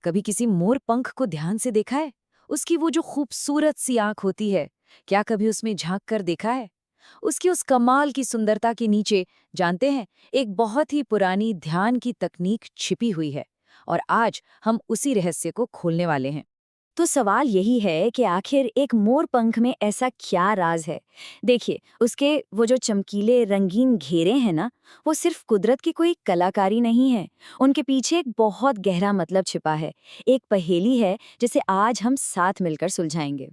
कभी किसी मोर पंख को ध्यान से देखा है? उसकी वो जो खूबसूरत सी आंख होती है, क्या कभी उसमें झांक कर देखा है? उसकी उस कमाल की सुंदरता के नीचे, जानते हैं, एक बहुत ही पुरानी ध्यान की तकनीक छिपी हुई है। और आज हम उसी रहस्य को खोलने वाले हैं। तो सवाल यही है कि आखिर एक मोर पंख में ऐसा क्या राज है। देखिए, उसके वो जो चमकीले रंगीन घेरे हैं ना, वो सिर्फ कुदरत की कोई कलाकारी नहीं है। उनके पीछे एक बहुत गहरा मतलब छिपा है। एक पहेली है जिसे आज हम साथ मिलकर सुलझाएंगे।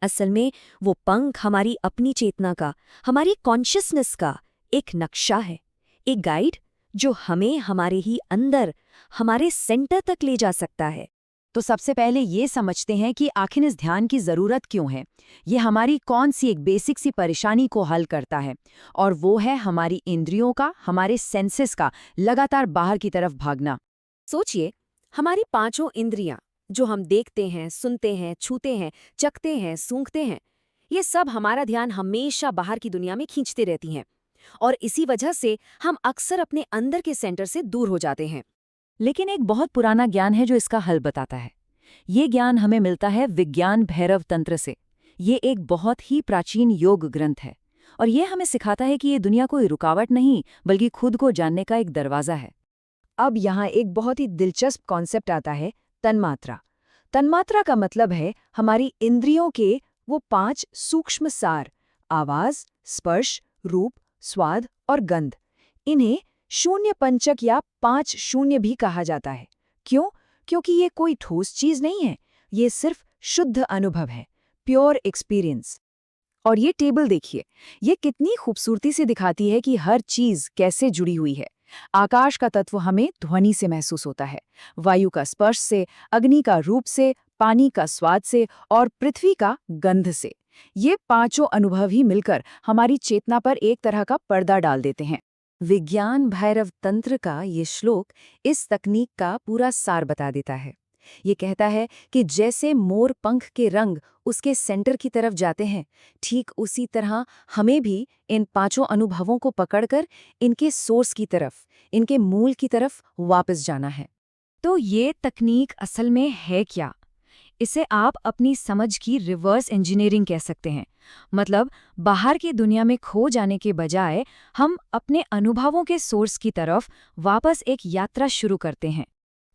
असल में वो पंख हमारी अपनी चेतना का, हमारी कॉन्शियसनेस का एक नक्शा है, एक गाइड जो हमें हमारे ही अंदर, हमारे सेंटर तक ले जा सकता है। तो सबसे पहले ये समझते हैं कि आखिर इस ध्यान की ज़रूरत क्यों है। ये हमारी कौन सी एक बेसिक सी परेशानी को हल करता है, और वो है हमारी इंद्रियों का, हमारे सेंसेस का लगातार बाहर की तरफ भागना। सोचिए, हमारी पांचों इंद्रियां जो हम देखते हैं, सुनते हैं, छूते हैं, चखते हैं, सूंघते हैं, ये सब हमारा ध्यान हमेशा बाहर की दुनिया में खींचते रहती हैं। और इसी वजह से हम अक्सर अपने अंदर के सेंटर से दूर हो जाते हैं। लेकिन एक बहुत पुराना ज्ञान है जो इसका हल बताता है। ये ज्ञान हमें मिलता है विज्ञान भैरव तंत्र से। ये एक बहुत ही प्राचीन योग ग्रंथ है, और ये हमें सिखाता है कि ये दुनिया कोई रुकावट नहीं, बल्कि खुद को जानने का एक दरवाज़ा है। अब यहाँ एक बहुत ही दिलचस्प कॉन्सेप्ट आता है, तन्मात्रा। तन्मात्रा का मतलब है हमारी इंद्रियों के वो 5 सूक्ष्म सार: आवाज, स्पर्श, रूप, स्वाद और गंध। इन्हें शून्य पंचक या 5 शून्य भी कहा जाता है। क्यों? क्योंकि ये कोई ठोस चीज नहीं है, ये सिर्फ शुद्ध अनुभव है, प्योर एक्सपीरियंस। और ये टेबल देखिए, ये कितनी खूबसूरती से दिखाती है कि हर चीज कैसे जुड़ी हुई है। आकाश का तत्व हमें ध्वनि से महसूस होता है, वायु का स्पर्श से, अग्नि का रूप से, पानी का स्वाद से और पृथ्वी का गंध से। ये पांचों अनुभव ही मिलकर हमारी चेतना पर एक तरह का पर्दा डाल देते हैं। विज्ञान भैरव तंत्र का ये श्लोक इस तकनीक का पूरा सार बता देता है। ये कहता है कि जैसे मोर पंख के रंग उसके सेंटर की तरफ जाते हैं, ठीक उसी तरह हमें भी इन पांचों अनुभवों को पकड़कर इनके सोर्स की तरफ, इनके मूल की तरफ वापस जाना है। तो ये तकनीक असल में है क्या? इसे आप अपनी समझ की रिवर्स इंजीनियरिंग कह सकते हैं। मतलब, बाहर की दुनिया में खो जाने के बजाय हम अपने अनुभवों के सोर्स की तरफ वापस एक यात्रा शुरू करते हैं।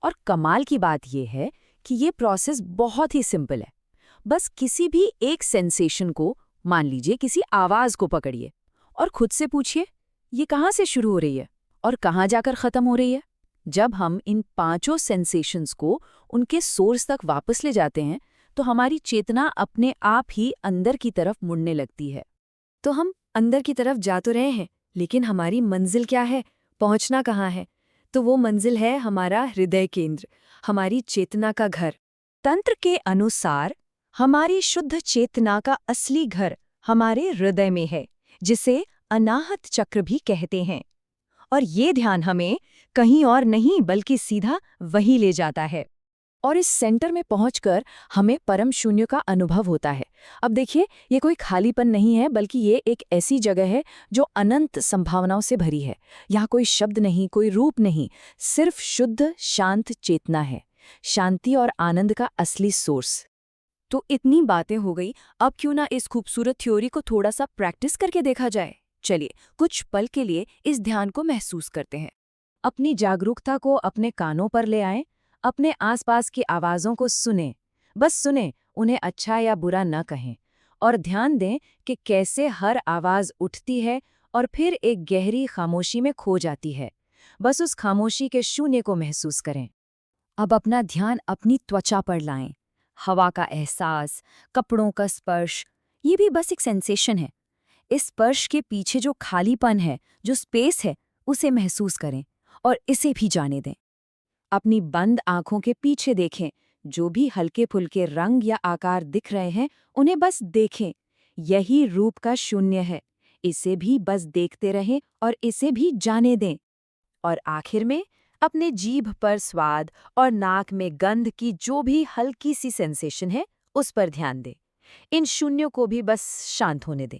और कमाल की बात यह है कि ये प्रोसेस बहुत ही सिंपल है। बस किसी भी एक सेंसेशन को, मान लीजिए किसी आवाज को पकड़िए और खुद से पूछिए, ये कहाँ से शुरू हो रही है और कहाँ जाकर खत्म हो रही है। जब हम इन पांचों सेंसेशंस को उनके सोर्स तक वापस ले जाते हैं, तो हमारी चेतना अपने आप ही अंदर की तरफ मुड़ने लगती है। तो हम अंदर की तरफ जा तो रहे हैं, लेकिन हमारी मंजिल क्या है? पहुंचना कहाँ है? तो वो मंजिल है हमारा हृदय केंद्र, हमारी चेतना का घर। तंत्र के अनुसार हमारी शुद्ध चेतना का असली घर हमारे हृदय में है, जिसे अनाहत चक्र भी कहते हैं। और ये ध्यान हमें कहीं और नहीं बल्कि सीधा वहीं ले जाता है। और इस सेंटर में पहुंचकर हमें परम शून्य का अनुभव होता है। अब देखिए, ये कोई खालीपन नहीं है, बल्कि ये एक ऐसी जगह है जो अनंत संभावनाओं से भरी है। यहाँ कोई शब्द नहीं, कोई रूप नहीं, सिर्फ शुद्ध शांत चेतना है। शांति और आनंद का असली सोर्स। तो इतनी बातें हो गई, अब क्यों ना इस खूबसूरत थ्योरी को थोड़ा सा प्रैक्टिस करके देखा जाए। चलिए, कुछ पल के लिए इस ध्यान को महसूस करते हैं। अपनी जागरूकता को अपने कानों पर ले आएं, अपने आसपास की आवाज़ों को सुनें। बस सुनें, उन्हें अच्छा या बुरा न कहें। और ध्यान दें कि कैसे हर आवाज़ उठती है और फिर एक गहरी खामोशी में खो जाती है। बस उस खामोशी के शून्य को महसूस करें। अब अपना ध्यान अपनी त्वचा पर लाएं। हवा का एहसास, कपड़ों का स्पर्श, ये भी बस एक सेंसेशन है। इस स्पर्श के पीछे जो खालीपन है, जो स्पेस है, उसे महसूस करें और इसे भी जाने दें। अपनी बंद आंखों के पीछे देखें। जो भी हल्के फुल्के रंग या आकार दिख रहे हैं, उन्हें बस देखें। यही रूप का शून्य है। इसे भी बस देखते रहें और इसे भी जाने दें। और आखिर में अपने जीभ पर स्वाद और नाक में गंध की जो भी हल्की सी सेंसेशन है, उस पर ध्यान दें। इन शून्यों को भी बस शांत होने दें।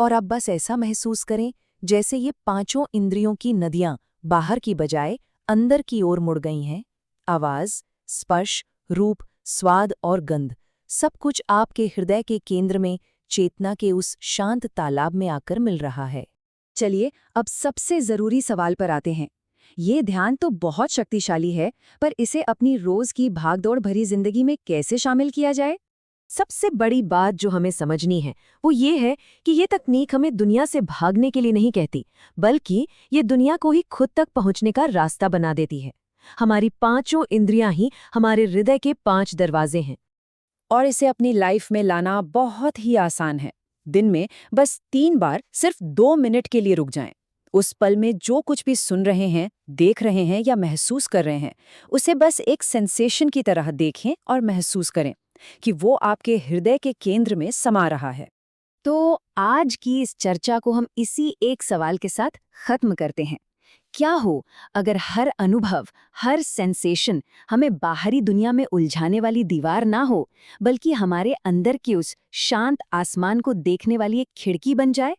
और अब बस ऐसा महसूस करें जैसे ये पांचों इंद्रियों की नदियां बाहर की बजाय अंदर की ओर मुड़ गई हैं। आवाज, स्पर्श, रूप, स्वाद और गंध, सब कुछ आपके हृदय के केंद्र में, चेतना के उस शांत तालाब में आकर मिल रहा है। चलिए अब सबसे जरूरी सवाल पर आते हैं। ये ध्यान तो बहुत शक्तिशाली है, पर इसे अपनी रोज की भागदौड़ भरी जिंदगी में कैसे शामिल किया जाए? सबसे बड़ी बात जो हमें समझनी है वो ये है कि ये तकनीक हमें दुनिया से भागने के लिए नहीं कहती, बल्कि ये दुनिया को ही खुद तक पहुंचने का रास्ता बना देती है। हमारी पांचों इंद्रियां ही हमारे हृदय के 5 दरवाजे हैं। और इसे अपनी लाइफ में लाना बहुत ही आसान है। दिन में बस 3 बार सिर्फ 2 मिनट के लिए रुक जाएं। उस पल में जो कुछ भी सुन रहे हैं, देख रहे हैं या महसूस कर रहे हैं, उसे बस एक सेंसेशन की तरह देखें और महसूस करें कि वो आपके हृदय के केंद्र में समा रहा है। तो आज की इस चर्चा को हम इसी एक सवाल के साथ खत्म करते हैं। क्या हो अगर हर अनुभव, हर सेंसेशन हमें बाहरी दुनिया में उलझाने वाली दीवार ना हो, बल्कि हमारे अंदर के उस शांत आसमान को देखने वाली एक खिड़की बन जाए?